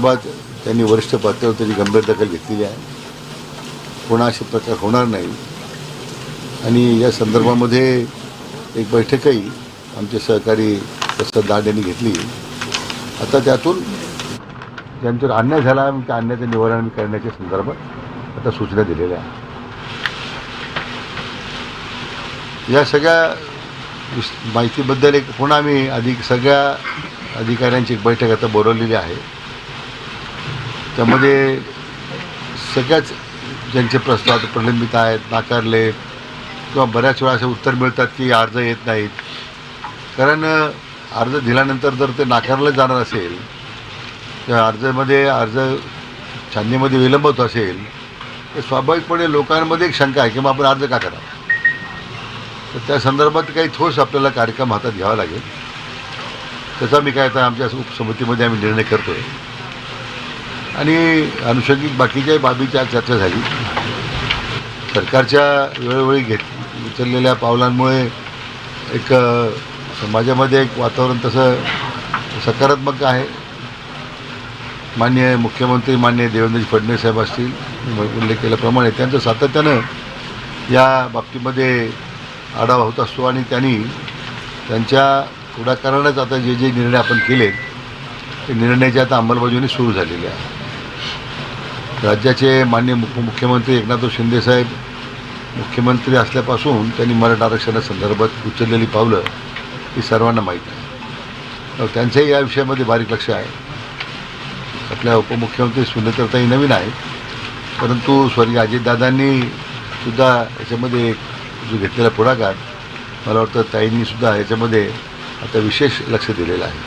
त्यांनी वरिष्ठ पातळीवर त्याची गंभीर दखल घेतलेली आहे. पुन्हा असे प्रकार होणार नाही आणि या संदर्भामध्ये एक बैठकही आमचे सहकारी प्रसाद दाड यांनी घेतली. आता त्यातून ज्यांच्यावर अन्याय झाला त्या अन्यायाचं निवारण करण्याच्या संदर्भात आता सूचना दिलेल्या आहेत. या सगळ्या माहितीबद्दल एक पुन्हा आम्ही सगळ्या अधिकाऱ्यांची एक बैठक आता बोलवलेली आहे. त्यामध्ये सगळ्याच ज्यांचे प्रस्ताव प्रलंबित आहेत, नाकारले किंवा बऱ्याच वेळा असे उत्तर मिळतात की अर्ज येत नाहीत. कारण अर्ज दिल्यानंतर जर ते नाकारलं जाणार असेल किंवा अर्ज छाननीमध्ये विलंब होत असेल तर स्वाभाविकपणे लोकांमध्ये एक शंका आहे की मग आपण अर्ज का करावा. तर त्या संदर्भात काही ठोस आपल्याला कार्यक्रम हातात घ्यावा लागेल. त्याचा मी काय आता आमच्या उपसमितीमध्ये आम्ही निर्णय करतो आहे आणि अनुषंगिक बाकीच्याही बाबीची चर्चा झाली. सरकारच्या वेळोवेळी उचललेल्या पावलांमुळे एक समाजामध्ये एक वातावरण तसं सकारात्मक आहे. माननीय मुख्यमंत्री माननीय देवेंद्र फडणवीस साहेब असतील, उल्लेख केल्याप्रमाणे त्यांचं सातत्यानं या बाबतीमध्ये आढावा होत असतो आणि त्यांनी त्यांच्या पुढाकारानंच आता जे निर्णय आपण केलेत ते निर्णयाची आता अंमलबजावणी सुरू झालेली आहे. राज्याचे माननीय मुख्यमंत्री एकनाथ शिंदेसाहेब मुख्यमंत्री असल्यापासून त्यांनी मराठा आरक्षणासंदर्भात उचललेली पावलं ही सर्वांना माहीत आहे. त्यांचंही या विषयामध्ये बारीक लक्ष आहे. आपल्या उपमुख्यमंत्री सुनेत्रताई नवीन आहेत, परंतु स्वर्गीय अजितदादांनी सुद्धा याच्यामध्ये जो घेतलेला पुढाकार मला वाटतं ताईंनीसुद्धा याच्यामध्ये आता विशेष लक्ष दिलेलं आहे.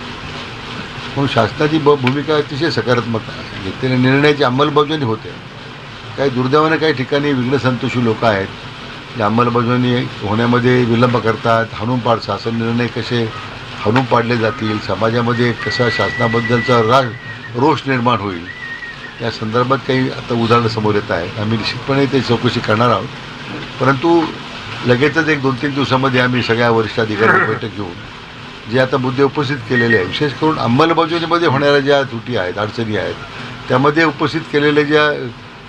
म्हणून शासनाची भूमिका अतिशय सकारात्मक आहे. घेतलेल्या निर्णयाची अंमलबजावणी होते. काही दुर्दैवाने काही ठिकाणी विघ्नसंतोषी लोक आहेत जे अंमलबजावणी होण्यामध्ये विलंब करतात. शासन निर्णय कसे हाणून पाडले जातील, समाजामध्ये कसा शासनाबद्दलचा रोष निर्माण होईल या संदर्भात काही आता उदाहरणं समोर येत आहेत. आम्ही निश्चितपणे ते चौकशी करणार आहोत. परंतु लगेचच 1-2-3 दिवसामध्ये आम्ही सगळ्या वरिष्ठ अधिकाऱ्यांची बैठक घेऊन जे आता मुद्दे उपस्थित केलेले आहेत, विशेष करून अंमलबजावणीमध्ये होणाऱ्या ज्या त्रुटी आहेत, अडचणी आहेत, त्यामध्ये उपस्थित केलेले ज्या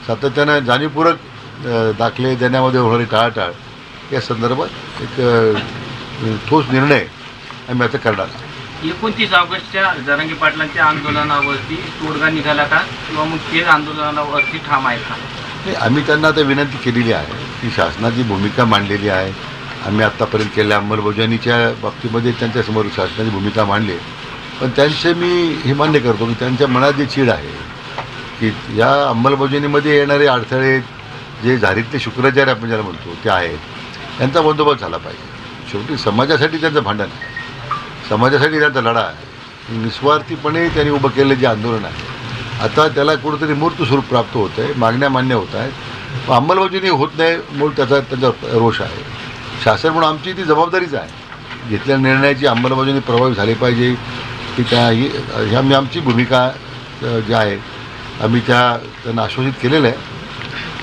सातत्यानं जाणीवपूर्वक दाखले देण्यामध्ये होणारी टाळाटाळ या संदर्भात एक ठोस निर्णय आम्ही आता करणार आहोत. 29 ऑगस्टच्या जरांगे पाटलांच्या आंदोलनावरती तोडगा निघाला का किंवा मग तेच आंदोलनावरती ठाम आहेत का? नाही, आम्ही त्यांना आता विनंती केलेली आहे की शासनाची भूमिका मांडलेली आहे. आम्ही आत्तापर्यंत केल्या अंमलबजावणीच्या बाबतीमध्ये त्यांच्यासमोर शासनाची भूमिका मांडली. पण त्यांचे मी हे मान्य करतो की त्यांच्या मनात जी चीड आहे की या अंमलबजावणीमध्ये येणारे अडथळे जे झारीतले शुक्राचार्य आपण ज्याला म्हणतो ते आहेत, त्यांचा बंदोबस्त झाला पाहिजे. शेवटी समाजासाठी त्यांचं भांडण आहे, समाजासाठी त्यांचा लढा आहे. निस्वार्थीपणे त्यांनी उभं केलेलं जे आंदोलन आहे आता त्याला कुठंतरी मूर्त स्वरूप प्राप्त होतं आहे. मागण्या मान्य होत आहेत, अंमलबजावणी होत नाही मूळ त्यांचा रोष आहे. शासन म्हणून आमची ती जबाबदारीच आहे. घेतलेल्या निर्णयाची अंमलबजावणी प्रभावी झाली पाहिजे की आमची भूमिका जी आहे आम्ही त्यांना आश्वासित केलेलं आहे.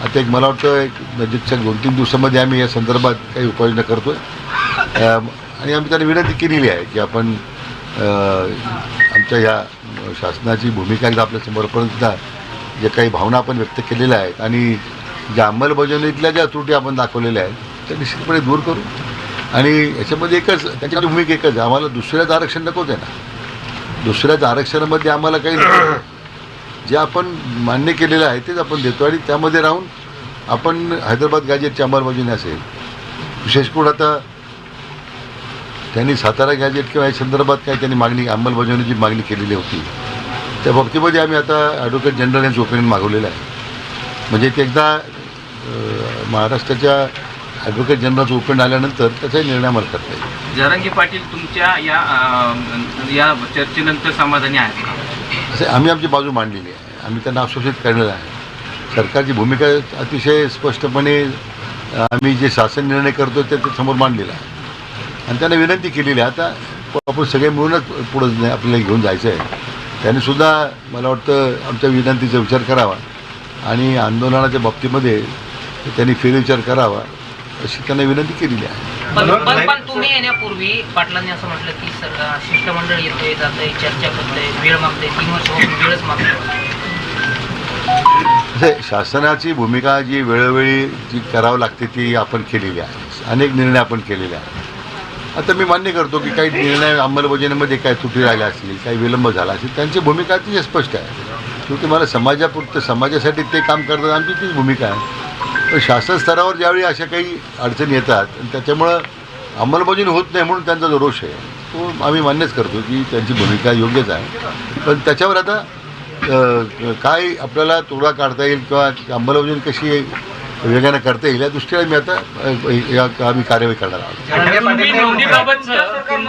आता एक मला वाटतं एक नजीकच्या 2-3 दिवसामध्ये आम्ही या संदर्भात काही उपाययोजना करतो आहे आणि आम्ही त्यांना विनंती केलेली आहे की आपण आमच्या या शासनाची भूमिका एकदा आपल्यासमोरपर्यंत जे काही भावना आपण व्यक्त केलेल्या आहेत आणि ज्या अंमलबजावणीतल्या ज्या त्रुटी आपण दाखवलेल्या आहेत त्या निश्चितपणे दूर करू. आणि याच्यामध्ये त्यांची भूमिका एकच आहे, आम्हाला दुसऱ्याचं आरक्षण नकोच आहे ना. दुसऱ्याचं आरक्षणामध्ये आम्हाला काही नको. जे आपण मान्य केलेलं आहे तेच आपण देतो आणि त्यामध्ये राहून आपण हैदराबाद गॅजेटची अंमलबजावणी असेल, विशेष करून आता त्यांनी सातारा गॅजेट किंवा या संदर्भात काय त्यांनी अंमलबजावणीची मागणी केलेली होती. त्या बाबतीमध्ये आम्ही आता ॲडव्होकेट जनरल यांचं ओपिनियन मागवलेलं आहे. म्हणजे ते एकदा महाराष्ट्राच्या ॲडव्होकेट जनरलचं ओपिनियन आल्यानंतर त्याचाही निर्णय आम्हाला करता येईल. जरांगे पाटील तुमच्या या चर्चेनंतर समाधानी आहेत का? असे आम्ही आमची बाजू मांडलेली आहे. आम्ही त्यांना आश्वासित केलेलं आहे. सरकारची भूमिका अतिशय स्पष्टपणे आम्ही जे शासन निर्णय करतो ते समोर मांडलेलं आहे आणि त्यांना विनंती केलेली आहे. आता आपण सगळे मिळूनच पुढं आपल्याला घेऊन जायचं आहे. त्यांनीसुद्धा मला वाटतं आमच्या विनंतीचा विचार करावा आणि आंदोलनाच्या बाबतीमध्ये त्यांनी फेरविचार करावा अशी त्यांना विनंती केलेली आहे. पण तुम्ही येण्यापूर्वी पाटलांनी असं म्हटलं की सर शिष्टमंडळ येतोय जातोय चर्चा करतोय वेळ मागतोय 3 वर्ष वेळच मागतोय. शासनाची भूमिका जी वेळोवेळी जी करावं लागते ती आपण केलेली आहे. अनेक निर्णय आपण केलेले आहेत. आता मी मान्य करतो की काही निर्णय अंमलबजावणीमध्ये काही त्रुटी राहिल्या असतील, काही विलंब झाला असेल, त्यांची भूमिका अतिशय स्पष्ट आहे. शेवटी मला समाजासाठी ते काम करतात, आमची तीच भूमिका आहे. पण शासन स्तरावर ज्यावेळी अशा काही अडचणी येतात आणि त्याच्यामुळं अंमलबजावणी होत नाही म्हणून त्यांचा जो रोष आहे तो आम्ही मान्यच करतो की त्यांची भूमिका योग्यच आहे. पण त्याच्यावर आता काय आपल्याला तोडगा काढता येईल किंवा अंमलबजावणी कशी वेगाने करता येईल या दृष्टीने मी आता आम्ही कार्यवाही करणार आहोत.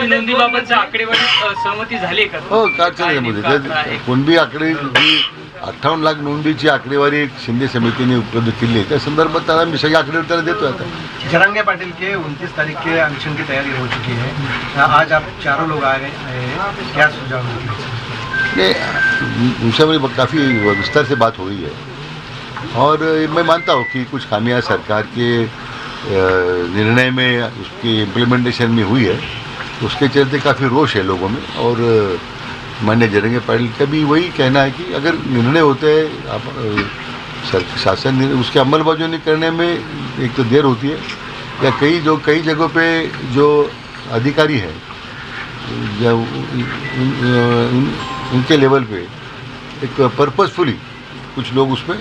नोंदीबाबतच्या आकडेवारी सहमती झाली का? हो, काय त्यामध्ये कुणबी आकडे जी 58 लाख नोंदीची आकडेवारी शिंदे समितीने उपलब्ध केली आहे त्या संदर्भात त्याला मी सगळी आकडेवारी त्याला देतो. आता जरंगे पाटिल के 29 तारीख के अनशन की तैयारी हो चुकी है. आज आप चारों लोग आ गए हैं, क्या सुझाव नहीं, उनसे मेरी काफ़ी विस्तार से बात हुई है और मैं मानता हूँ कि कुछ खामियां सरकार के निर्णय में उसकी इम्प्लीमेंटेशन में हुई है. उसके चलते काफ़ी रोष है लोगों में और माननीय जरंगे पाटिल का भी वही कहना है कि अगर निर्णय होते हैं शासन उसके अमलबजावनी करने में एक तो देर होती है या कई जगहों पे जो अधिकारी हैं उनके लेवल पे एक पर्पसफुली कुछ लोग उसमें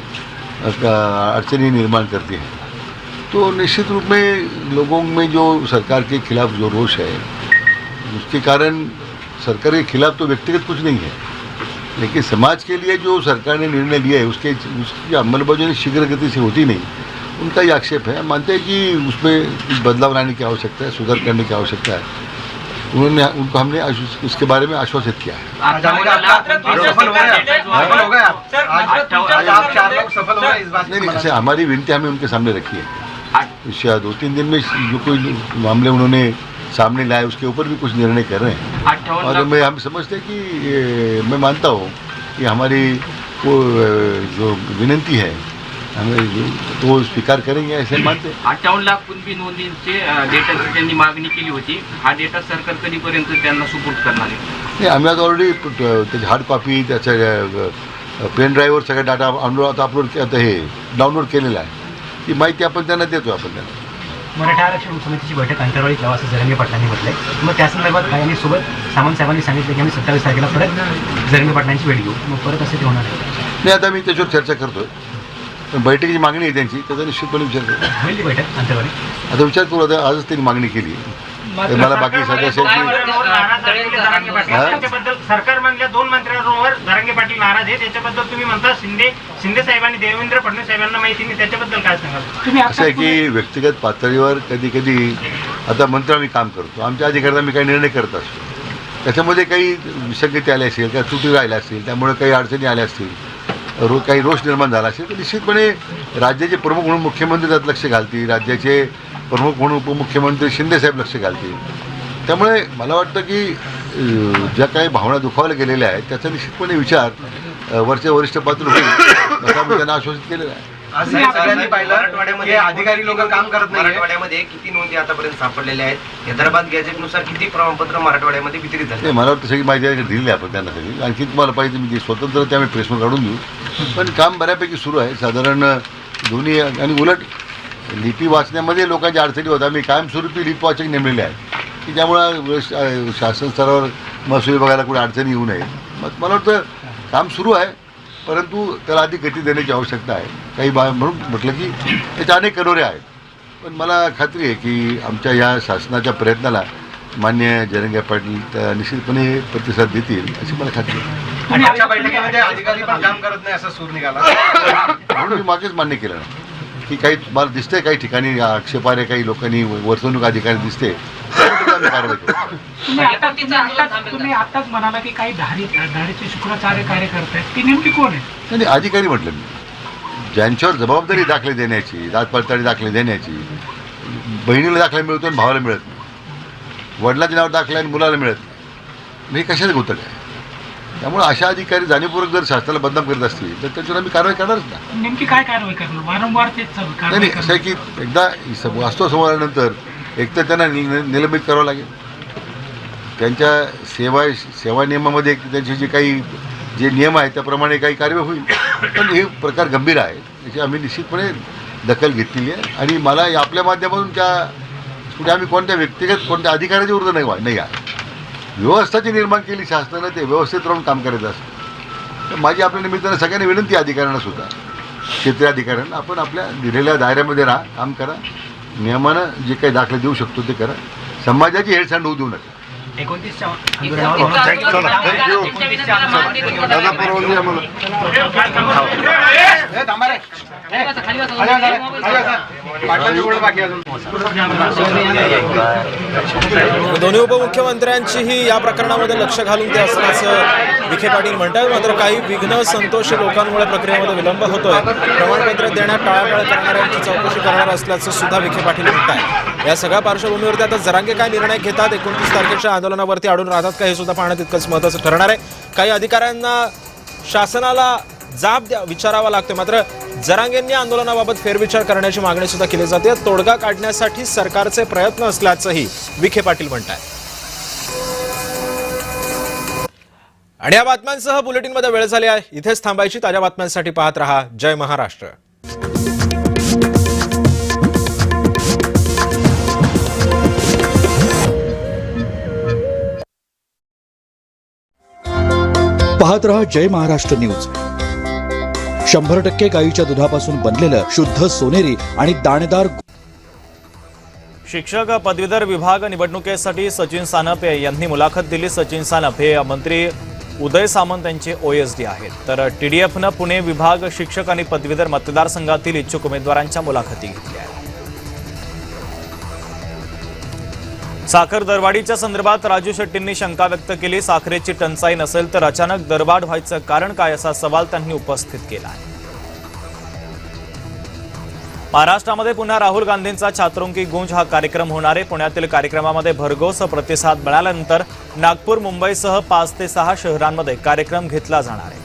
अड़चनी निर्माण करते हैं. तो निश्चित रूप में लोगों में जो सरकार के खिलाफ जो रोष है उसके कारण सरकार के खिलाफ तो व्यक्तिगत कुछ नहीं है, लेकिन समाज के लिए जो सरकार ने निर्णय लिया है उसकी अंमलबजावनी शीघ्र गति से होती नहीं, उनका ये आक्षेप है. मानते हैं कि उसमें कुछ बदलाव लाने की आवश्यकता है, सुधार करने की आवश्यकता है. उनको हमने उसके बारे में आश्वासित किया है. आज आप 4 लोग सफल हो गए इस बात नहीं, ऐसे हमारी विनती हमें उनके सामने रखी है. इस 2-3 दिन में जो कोई मामले उन्होंने सामने लाए उसके ऊपर भी कुछ निर्णय कर रहे हैं और हम समझते हैं कि मैं मानता हूँ कि हमारी वो जो विनंती है हमें तो स्वीकार करेंगे ऐसे मानते हैं. 58 लाख कुणबी नोंदींचे डेटाची त्यांनी मागणी केली होती. हा डेटा सरकार कधीपर्यंत त्यांना सुपूर्द करणार आहे? नाही, आम्ही आता ऑलरेडी त्याची हार्ड कॉपी त्याच्या पेन ड्राईव्हवर सगळा डाटा डाउनलोड केलेला आहे. ती माहिती आपण त्यांना देतो. आपण त्यांना मराठा आरक्षण समितीची बैठक अंतरवाळीत लावा असं जरंगे पाटलांनी म्हटलंय. मग त्या संदर्भात काय आणि सोबत सामंत साहेबांनी सांगितलं की आम्ही 27 तारखेला परत जरंगे पाटलांची भेट घेऊ. मग परत असं ते होणार आहे? नाही, आता मी त्याच्यावर चर्चा करतोय. पण बैठकीची मागणी आहे त्यांची, त्याचा निश्चितपणे विचार करू. होईल ती बैठक अंतरवाळी? आता विचार करू. आता आजच त्यांनी मागणी केली. तर मला बाकी सदस्यांची सरकार मधल्या 2 मंत्र्यांवर जरांगे पाटील नाराज आहे. त्याच्याबद्दल तुम्ही म्हणता शिंदे साहेबांनी देवेंद्र फडणवीस साहेबांना माहिती नाही, त्याच्याबद्दल काय सांगाल? असं आहे की व्यक्तिगत पातळीवर कधी कधी आता मंत्री आम्ही काम करतो, आमच्या अधिकारात आम्ही काही निर्णय करत असतो. त्याच्यामध्ये काही विसंगती आल्या असेल, काही त्रुटी राहिल्या असतील, त्यामुळे काही अडचणी आल्या असतील, काही रोष निर्माण झाला असेल तर निश्चितपणे राज्याचे प्रमुख म्हणून मुख्यमंत्री त्यात लक्ष घालतील, राज्याचे प्रमुख म्हणून उपमुख्यमंत्री शिंदेसाहेब लक्ष घालतील. त्यामुळे मला वाटतं की ज्या काही भावना दुखावल्या गेलेल्या आहेत त्याचा निश्चितपणे विचार वरच्या वरिष्ठ पातळीवर होईल असं आम्ही त्यांना आश्वासित केलेलं आहे. आज सगळ्यांनी पाहिलं की अधिकारी लोक काम करत नाही. मराठवाड्यामध्ये किती नोंदी आतापर्यंत सापडलेल्या आहेत? हैदराबाद गॅझेटनुसार किती प्रमाणपत्र मराठवाड्यामध्ये वितरित झाले? नाही, मला वाटतं सगळी माहिती दिलेली आहे आपण त्यांना सगळी. आणखी तुम्हाला पाहिजे मी स्वतंत्र ते आम्ही प्रेसवर काढून देऊ. पण काम बऱ्यापैकी सुरू आहे साधारण दोन्ही. आणि उलट लिपी वाचण्यामध्ये लोकांच्या अडचणी होत्या. आम्ही कायमस्वरूपी लिपी वाचक नेमलेले आहेत की त्यामुळं शासन स्तरावर महसूल विभागाला कुठे अडचणी येऊ नये. मला वाटतं काम सुरू आहे, परंतु त्याला अधिक गती देण्याची आवश्यकता आहे. काही म्हणून म्हटलं की त्याच्या अनेक करोरे आहेत. पण मला खात्री आहे की आमच्या या शासनाच्या प्रयत्नाला मान्य जरंगे पाटील त्या निश्चितपणे प्रतिसाद देतील अशी मला खात्री आहे. आणि आजच्या बैठकीमध्ये अधिकारी पण काम करत नाही असा सूर निघाला म्हणून मी मागेच मान्य केलं ना की काही मला दिसतंय काही ठिकाणी आक्षेपार्ह काही लोकांनी वर्तवणूक अधिकारी दिसते, आम्ही कारवाई करू. तुम्ही आताच म्हणाला की काही धाडीचे शुक्राचार्य कार्य करतायत, ती नेमकी कोण आहे? नाही, अधिकारी म्हटलं मी, ज्यांच्यावर जबाबदारी दाखले देण्याची, जात पडताळी दाखले देण्याची. बहिणीला दाखला मिळतो आणि भावाला मिळत नाही, वडिलांच्या नावावर दाखला आणि मुलाला मिळत नाही. हे कशाचं होतं काय? त्यामुळे अशा अधिकारी जाणीवपूर्वक जर शासनाला बदनाम करत असतील तर त्याच्यावर आम्ही कारवाई करणारच ना. नेमकी काय कारवाई करणार वारंवार तेच चालू नाही नाही, असं आहे की एकदा वास्तव समोर आल्यानंतर एकतर त्यांना निलंबित करावं लागेल. त्यांच्या सेवा नियमामध्ये त्यांचे जे नियम आहेत त्याप्रमाणे काही कार्यवाही होईल. पण हे प्रकार गंभीर आहे, याची आम्ही निश्चितपणे दखल घेतलेली आहे. आणि मला आपल्या माध्यमातून कुठे आम्ही कोणत्या अधिकाऱ्याच्या विरुद्ध नाही आहे. व्यवस्था जी निर्माण केली शासनानं ते व्यवस्थित राहून काम करायचं असतं. तर माझी आपल्या निमित्तानं सगळ्यांना विनंती अधिकाऱ्यांना सुद्धा, क्षेत्रीय अधिकाऱ्यांना, आपण आपल्या दिलेल्या दायऱ्यामध्ये राहा, काम करा, नियमानं जे काही दाखले देऊ शकतो ते करा, समाजाची हेळसांड होऊ देऊ नका. 29च्या दादा परवानगी आम्हाला. दोन्ही उपमुख्यमंत्र्यांचीही या प्रकरणामध्ये लक्ष घालून ते असल्याचं विखे पाटील म्हणतात. मात्र काही विघ्न संतोषी लोकांमुळे प्रक्रियेमध्ये विलंब होतोय. प्रमाणपत्र देण्यात टाळाटाळ करणाऱ्यांची चौकशी करणार असल्याचं सुद्धा विखे पाटील म्हणतात. या सगळ्या पार्श्वभूमीवरती आता जरांगे काय निर्णय घेतात, 29 तारखेच्या आंदोलनावरती अडून राहतात का, हे सुद्धा पाहणं तितकंच महत्त्वाचं ठरणार आहे. काही अधिकाऱ्यांना शासनाला जाब विचारावा लागतो. मात्र जरांगेंनी आंदोलनाबाबत फेरविचार करण्याची मागणी सुद्धा केली जाते. तोडगा काढण्यासाठी सरकारचे प्रयत्न असल्याचंही विखे पाटील म्हणतात. आणि या बातम्यांसह बुलेटिनमध्ये वेळ झाली आहे. इथेच थांबायची. ताज्या बातम्यांसाठी पाहत रहा जय महाराष्ट्र. पाहत रहा जय महाराष्ट्र न्यूज. 100% गाईच्या दुधापासून बनलेलं शुद्ध सोनेरी आणि दाणेदार. शिक्षक पदवीधर विभाग निवडणुकीसाठी सचिन सानप यांनी मुलाखत दिली. सचिन सानप हे मंत्री उदय सामंत यांचे OSD आहेत. तर TDFनं पुणे विभाग शिक्षक आणि पदवीधर मतदारसंघातील इच्छुक उमेदवारांच्या मुलाखती घेतल्या आहेत. साखर दरवाढीच्या संदर्भात राजू शेट्टींनी शंका व्यक्त केली. साखरेची टंचाई नसेल तर अचानक दरवाढ व्हायचं कारण काय, असा सवाल त्यांनी उपस्थित केला आहे. महाराष्ट्रामध्ये पुन्हा राहुल गांधींचा छात्रों की गूंज हा कार्यक्रम होणार आहे. पुण्यातील कार्यक्रमामध्ये भरघोस प्रतिसाद मिळाल्यानंतर नागपूर, मुंबईसह 5 ते 6 शहरांमध्ये कार्यक्रम घेतला जाणार आहे.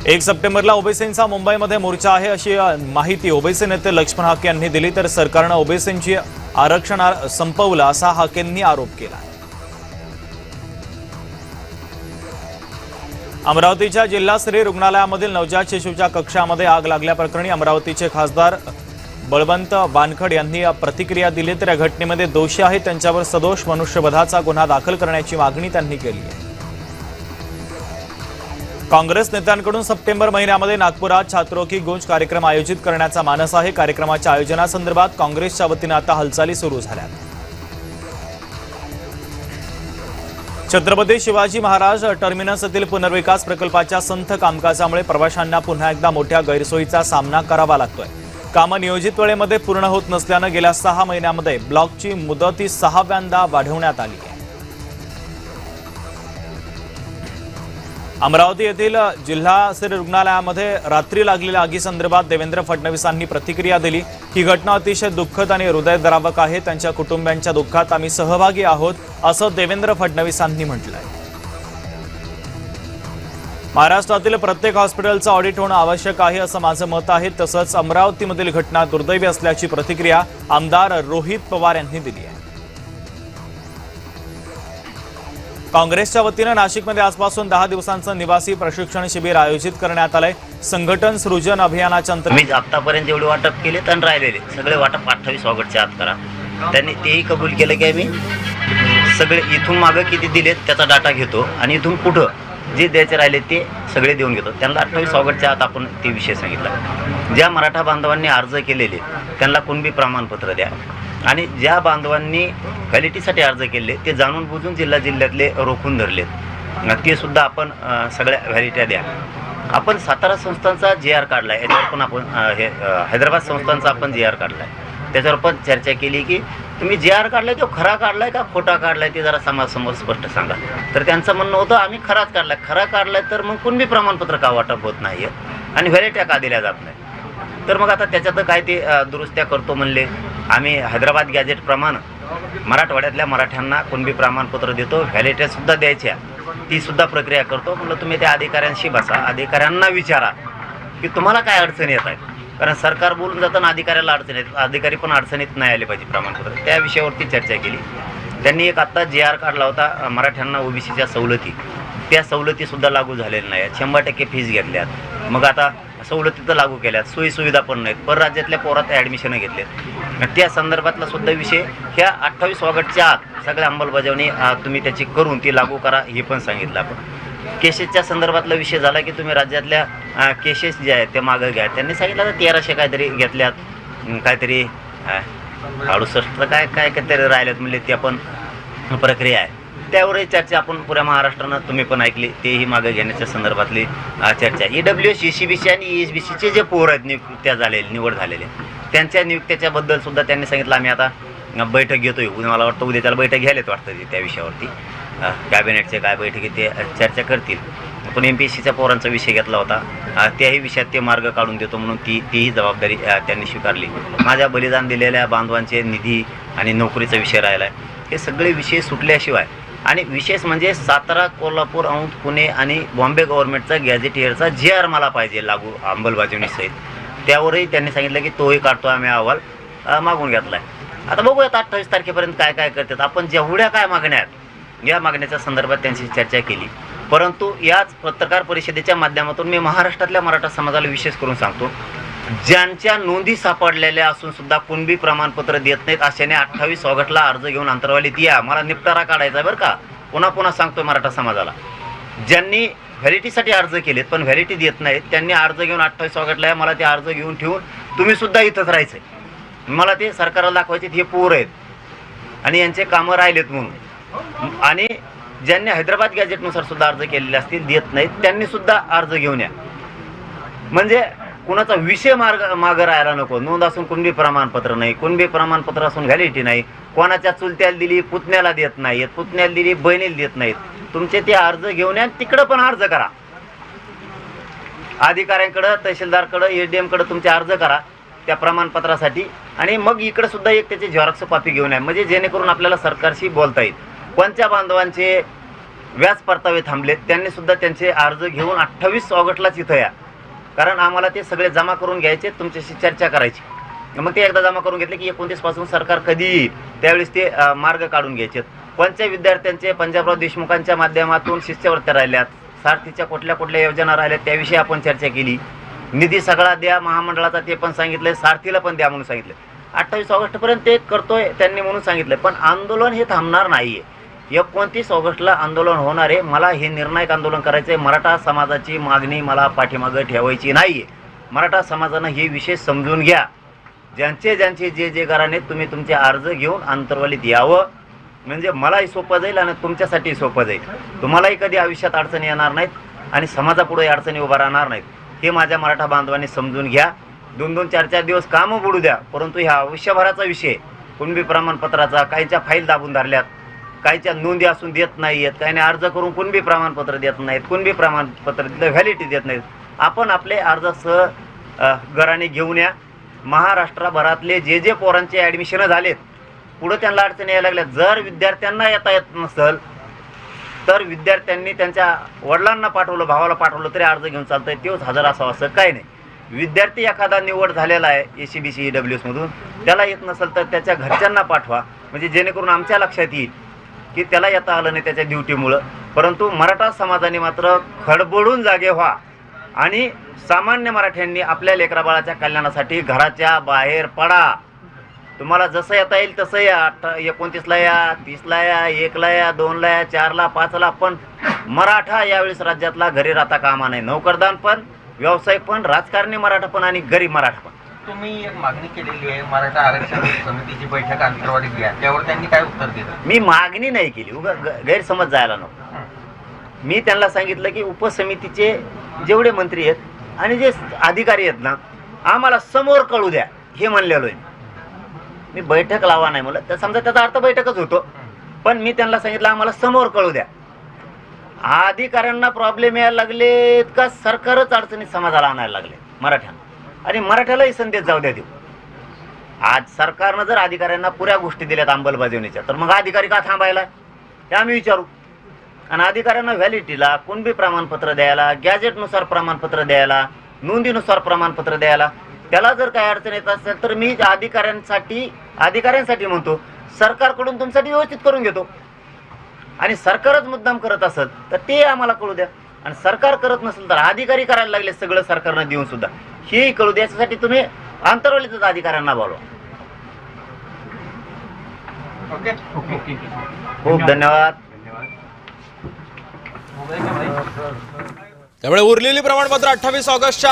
1 सप्टेंबरला ओबीसींचा मुंबईमध्ये मोर्चा आहे, अशी माहिती ओबीसी नेते लक्ष्मण हाके यांनी दिली. तर सरकारनं ओबीसींची आरक्षण संपवलं असा हाकेंनी आरोप केला. अमरावतीच्या जिल्हास्तरीय रुग्णालयामधील नवजात शिशूच्या कक्षामध्ये आग लागल्याप्रकरणी अमरावतीचे खासदार बळवंत वानखड यांनी प्रतिक्रिया दिली. तर या घटनेमध्ये दोषी आहेत त्यांच्यावर सदोष मनुष्यवधाचा गुन्हा दाखल करण्याची मागणी त्यांनी केली आहे. काँग्रेस नेत्यांकडून सप्टेंबर महिन्यामध्ये नागपुरात छात्रों की गूंज कार्यक्रम आयोजित करण्याचा मानस आहे. कार्यक्रमाच्या आयोजनासंदर्भात काँग्रेसच्या वतीने आता हालचाली सुरू झाल्यात. छत्रपती शिवाजी महाराज टर्मिनस येथील पुनर्विकास प्रकल्पाच्या संथ कामकाजामुळे प्रवाशांना पुन्हा एकदा मोठ्या गैरसोयीचा सामना करावा लागतोय. कामं नियोजित वेळेमध्ये पूर्ण होत नसल्यानं गेल्या 6 महिन्यांमध्ये ब्लॉकची मुदत 6व्यांदा वाढवण्यात आली आहे. अमरावती येथील जिल्हास्तरीय रुग्णालयामध्ये रात्री लागलेल्या आगीसंदर्भात देवेंद्र फडणवीसांनी प्रतिक्रिया दिली. ही घटना अतिशय दुःखद आणि हृदयद्रावक आहे. त्यांच्या कुटुंबियांच्या दुःखात आम्ही सहभागी आहोत, असं देवेंद्र फडणवीसांनी म्हटलंय. महाराष्ट्रातील प्रत्येक हॉस्पिटलचं ऑडिट होणं आवश्यक आहे, असं माझं मत आहे. तसंच अमरावतीमधील घटना दुर्दैवी असल्याची प्रतिक्रिया आमदार रोहित पवार यांनी दिली आहे. काँग्रेसच्या वतीनं नाशिकमध्ये आजपासून 10 दिवसांचं निवासी प्रशिक्षण शिबिर आयोजित करण्यात आलंय. संघटन सृजन अभियानाच्या अंतर्गत आतापर्यंत जेवढे वाटप केले आणि राहिलेले सगळे वाटप 28 ऑगस्टच्या आत करा. त्यांनी तेही कबूल केलं की आम्ही सगळे इथून मागं किती दिलेत त्याचा डाटा घेतो आणि इथून पुढं जे द्यायचे राहिले ते सगळे देऊन घेतो. त्यांना 28 ऑगस्टच्या आत आपण ते विषय सांगितला. ज्या मराठा बांधवांनी अर्ज केलेले त्यांना कुणबी प्रमाणपत्र द्या आणि ज्या बांधवांनी व्हॅलिटीसाठी अर्ज केले ते जाणून बुजून जिल्ह्यातले रोखून धरलेत ते सुद्धा आपण सगळ्या व्हॅलिट्या द्या. आपण सातारा संस्थांचा JR काढला आहे, याच्यावर पण आपण हैदराबाद संस्थांचा आपण JR काढला आहे, त्याच्यावर पण चर्चा केली की तुम्ही JR काढलाय तो खरा काढलाय का खोटा काढलाय ते जरा समाजासमोर स्पष्ट सांगा. तर त्यांचं म्हणणं होतं आम्ही खराच काढलाय. खरा काढलाय तर मग कुणबी प्रमाणपत्र का वाटप होत नाही आणि व्हॅलिट्या का दिल्या जात नाही. तर मग आता त्याच्यात काय ते दुरुस्त्या करतो म्हणले. आम्ही हैदराबाद गॅजेटप्रमाणे मराठवाड्यातल्या मराठ्यांना कुणबी प्रमाणपत्र देतो, व्हॅलिडिटीसुद्धा द्यायच्या, ती सुद्धा प्रक्रिया करतो. म्हणलं तुम्ही त्या अधिकाऱ्यांशी बसा, अधिकाऱ्यांना विचारा की तुम्हाला काय अडचणी येत आहेत. कारण सरकार बोलून जाताना अधिकाऱ्याला अडचणी येतात, अधिकारी पण अडचणीत नाही आले पाहिजे प्रमाणपत्र. त्या विषयावरती चर्चा केली. त्यांनी एक आत्ता JR काढला होता मराठ्यांना OBCच्या सवलती, त्या सवलतीसुद्धा लागू झालेल्या नाही आहेत. 100% फीज घेतल्यात, मग आता सवलती तर लागू केल्यात, सोयीसुविधा पण नाहीत, परराज्यातल्या पोरात ॲडमिशनं घेतलेत. त्या संदर्भातला सुद्धा विषय ह्या 28 ऑगस्टच्या आत सगळ्या अंमलबजावणी तुम्ही त्याची करून ती लागू करा हे पण सांगितलं आपण. केसेसच्या संदर्भातला विषय झाला की तुम्ही राज्यातल्या केसेस जे आहेत ते मागं घ्या. त्यांनी सांगितलं तर 1300 काहीतरी घेतल्यात, काहीतरी 68 काय काहीतरी राहिल्यात म्हणले, ती आपण प्रक्रिया आहे. त्यावरही चर्चा आपण पुऱ्या महाराष्ट्रानं तुम्ही पण ऐकली, तेही मागे घेण्याच्या संदर्भातली चर्चा. EWS, ECBC आणि ESBCचे जे पोर आहेत नियुक्त्या झालेले, निवड झालेले, त्यांच्या नियुक्त्याच्याबद्दल सुद्धा त्यांनी सांगितलं आम्ही आता बैठक घेतोय. मला वाटतं उद्या त्याला बैठक घ्यायलाच वाटतं ते त्या विषयावरती. कॅबिनेटचे काय बैठकीत ते चर्चा करतील. पण MPSCच्या पोरांचा विषय घेतला होता, त्याही विषयात ते मार्ग काढून देतो म्हणून तीही जबाबदारी त्यांनी स्वीकारली. माझ्या बलिदान दिलेल्या बांधवांचे निधी आणि नोकरीचा विषय राहिला आहे. हे सगळे विषय सुटल्याशिवाय, आणि विशेष म्हणजे सातारा, कोल्हापूर, औंध, पुणे आणि बॉम्बे गव्हर्नमेंटचा गॅझेटियरचा JR मला पाहिजे लागू अंमलबजावणीसहित. त्यावरही त्यांनी सांगितलं की तोही काढतो आम्ही, अहवाल मागून घेतला आहे. आता बघूयात 28 तारखेपर्यंत काय काय करतात. आपण जेवढ्या काय मागण्या आहेत या मागण्याच्या संदर्भात त्यांची चर्चा केली. परंतु याच पत्रकार परिषदेच्या माध्यमातून मी महाराष्ट्रातल्या मराठा समाजाला विशेष करून सांगतो, ज्यांच्या नोंदी सापडलेल्या असून सुद्धा कुणबी प्रमाणपत्र देत नाहीत अशाने 28 ऑगस्टला अर्ज घेऊन अंतरवालीत या. मला निपटारा काढायचा आहे बरं का. पुन्हा सांगतोय मराठा समाजाला, ज्यांनी व्हॅलिडिटीसाठी अर्ज केलेत पण व्हॅलिडिटी देत नाहीत, त्यांनी अर्ज घेऊन 28 ऑगस्टला या. मला ते अर्ज घेऊन ठेवून तुम्ही सुद्धा इथंच राहायचं आहे. मला ते सरकारला दाखवायचे हे पोर आहेत आणि यांचे कामं राहिलेत म्हणून. आणि ज्यांनी हैदराबाद गॅजेटनुसार सुद्धा अर्ज केलेले असतील, देत नाहीत, त्यांनी सुद्धा अर्ज घेऊन या. म्हणजे कुणाचा विषय मागं राहायला नको. नोंद असून कुणबी प्रमाणपत्र नाही, कुणबी प्रमाणपत्र असून व्हॅलिडिटी नाही, कोणाच्या चुलत्याला दिली पुतण्याला देत नाहीत, पुतण्याला दिली बहिणीला देत नाहीत. तुमचे ते अर्ज घेऊन या, तिकडं पण अर्ज करा. अधिकाऱ्यांकडं, तहसीलदारकडं, SDMकडं तुमचे अर्ज करा त्या प्रमाणपत्रासाठी. आणि मग इकडं सुद्धा एक त्याची झेरॉक्स कॉपी घेऊन या, म्हणजे जेणेकरून आपल्याला सरकारशी बोलता येईल. कोणत्या बांधवांचे व्याज परतावे थांबलेत त्यांनी सुद्धा त्यांचे अर्ज घेऊन 28 ऑगस्टलाच इथं या. कारण आम्हाला ते सगळे जमा करून घ्यायचे, तुमच्याशी चर्चा करायची. मग ते एकदा जमा करून घेतले की 29 पासून सरकार कधी येईल त्यावेळेस ते मार्ग काढून घ्यायचे. कोणत्या विद्यार्थ्यांचे पंजाबराव देशमुखांच्या माध्यमातून शिष्यवृत्त्या राहिल्यात, सारथीच्या कुठल्या योजना राहिल्यात त्याविषयी आपण चर्चा केली. निधी सगळा द्या महामंडळाचा ते पण सांगितलं, सारथीला पण द्या म्हणून सांगितलं. 28 ऑगस्टपर्यंत ते करतोय त्यांनी म्हणून सांगितलं. पण आंदोलन हे थांबणार नाही आहे. 29 ऑगस्टला आंदोलन होणार आहे. मला हे निर्णायक आंदोलन करायचं आहे. मराठा समाजाची मागणी मला पाठीमागं ठेवायची नाही आहे. मराठा समाजानं हे विषय समजून घ्या. ज्यांचे जे घराने तुम्ही तुमचे अर्ज घेऊन अंतरवालीत यावं, म्हणजे मलाही सोपं जाईल आणि तुमच्यासाठी सोपं जाईल. तुम्हालाही कधी आयुष्यात अडचणी येणार नाहीत आणि समाजापुढे अडचणी उभा राहणार नाहीत. हे माझ्या मराठा बांधवांनी समजून घ्या. 2-2, 4-4 दिवस कामं बुडू द्या, परंतु ह्या आयुष्यभराचा विषय कुणबी प्रमाणपत्राचा, काहीच्या फाईल दाबून धरल्यात, काहीच्या नोंदी असून देत नाही आहेत, काहीने अर्ज करून कुणबी प्रमाणपत्र देत नाहीत, कुणबी प्रमाणपत्र व्हॅलिडिटी देत नाहीत. आपण आपले अर्ज घराने घेऊन या. महाराष्ट्रभरातले जे पोरांचे ॲडमिशनं झालेत पुढं त्यांना अडचणी यायला लागल्या. जर विद्यार्थ्यांना येता येत नसेल तर विद्यार्थ्यांनी त्यांच्या वडिलांना पाठवलं, भावाला पाठवलं तरी अर्ज घेऊन चालतंय. तेच हजर असावं असं काही नाही. विद्यार्थी एखादा निवड झालेला आहे ACBC EWS मधून, त्याला येत नसेल तर त्याच्या घरच्यांना पाठवा, म्हणजे जेणेकरून आमच्या लक्षात येईल की त्याला येता आलं नाही त्याच्या ड्युटीमुळं. परंतु मराठा समाजाने मात्र खडबडून जागे व्हा आणि सामान्य मराठ्यांनी आपल्या लेकराबाळाच्या कल्याणासाठी घराच्या बाहेर पडा. तुम्हाला जसं येता येईल तसं या. 29ला या, 30ला या, 1ला या, 2ला या, 4ला, 5ला. पण मराठा यावेळेस राज्यातला घरी राहता कामा नाही. नोकरदान पण, व्यवसाय पण, राजकारणी मराठा पण आणि गरीब मराठा पण. तुम्ही एक मागणी केलेली आहे मराठा आरक्षण समितीची बैठक अंतरवालीत घ्या, त्यावर त्यांनी काय उत्तर दिलं? मी मागणी नाही केली, गैरसमज जायला नको. मी त्यांना सांगितलं की उपसमितीचे जेवढे मंत्री आहेत आणि जे अधिकारी आहेत ना, आम्हाला समोर कळू द्या हे म्हणलेलो आहे. मी बैठक लावा नाही म्हणलं तर समजा त्याचा अर्थ बैठकच होतो. पण मी त्यांना सांगितलं आम्हाला समोर कळू द्या. अधिकाऱ्यांना प्रॉब्लेम यायला लागलेत का सरकारच अडचणीत समाजाला आणायला लागले मराठ्यांना, आणि मराठ्यालाही संदेश जाऊ द्या देऊ. आज सरकारनं जर अधिकाऱ्यांना पुऱ्या गोष्टी दिल्यात अंमलबजावणीच्या, तर मग अधिकारी का थांबायला हे आम्ही विचारू. आणि अधिकाऱ्यांना व्हॅलिडिटीला कुणबी प्रमाणपत्र द्यायला, गॅजेटनुसार प्रमाणपत्र द्यायला, नोंदीनुसार प्रमाणपत्र द्यायला, त्याला जर काही अडचण येत असेल तर मी अधिकाऱ्यांसाठी म्हणतो सरकारकडून तुमच्यासाठी व्यवस्थित करून घेतो. आणि सरकारच मुद्दाम करत असेल तर ते आम्हाला कळू द्या. आणि सरकार करत नसेल तर अधिकारी करायला लागले सगळं सरकारनं देऊन सुद्धा, हेही कळू द्या. याच्यासाठी तुम्ही आंतरवलीतच अधिकाऱ्यांना बोलवा. ओके. खूप धन्यवाद. त्यामुळे उरलेली प्रमाणपत्र 28 ऑगस्टच्या